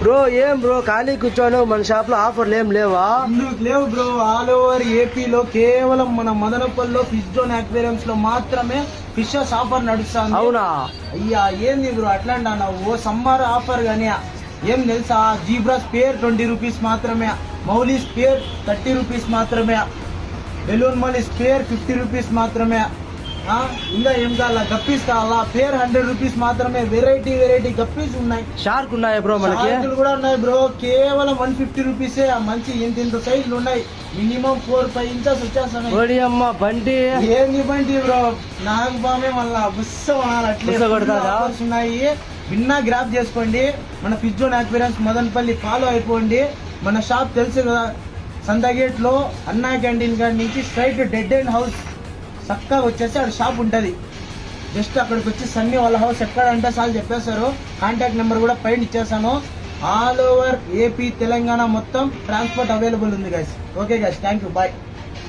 Bro ఏం bro ఖాళీ కూర్చోను, మన షాప్ లో ఆఫర్లు ఏం లేవా? లేవు బ్రో, ఆల్ ఓవర్ ఏపీలో కేవలం మన మదనపల్లిలో ఫిష్ జోన్ అక్వేరియంస్ లో మాత్రమే ఫిషెస్ ఆఫర్ నడుస్తుంది. అవునా? అయ్యా ఏంది బ్రో అట్లా అన్నావు? ఓ సమ్మర్ ఆఫర్ గానీ ఏం తెలుసా? జీబ్రా స్పేర్ 20 రూపీస్ మాత్రమే, మౌలీ స్పేర్ 30 రూపీస్ మాత్రమే, బెలూన్ మళ్ళీ స్పేర్ 50 రూపీస్ మాత్రమే. ఇంకా ఏం కావాలా? గప్పీస్ కావాలా? పేర్ 100 రూపీస్ మాత్రమే. వెరైటీ గప్పీస్ ఉన్నాయి. షార్క్ ఉన్నాయా బ్రో? మనకి కూడా ఉన్నాయి బ్రో, కేవలం 150 రూపీసే. మంచి ఇంత సైజులు ఉన్నాయి, మినిమం 4-5 ఇంచెస్ వచ్చేస్తాయి. అమ్మ బండి ఏంది బండి బ్రో? నాకు బామే మళ్ళా బుస్స అట్లే ఉన్నాయి. విన్నా గ్రాప్ చేసుకోండి. మన fish zone aquariums Madanapalle follow అయిపోండి. మన షాప్ తెలుసు కదా, సంతగేట్ లో అన్నా క్యాంటీన్ కాడి నుంచి స్ట్రైట్ డెడ్ అండ్ హౌస్ చక్కగా వచ్చేసి అక్కడ షాప్ ఉంటుంది. జస్ట్ అక్కడికి వచ్చి సన్నీ వాళ్ళ హౌస్ ఎక్కడంటే సార్ చెప్పేశారు. కాంటాక్ట్ నెంబర్ కూడా పైన ఇచ్చేసాను. ఆల్ ఓవర్ ఏపీ తెలంగాణ మొత్తం ట్రాన్స్పోర్ట్ అవైలబుల్ ఉంది guys. Okay guys, thank you, bye.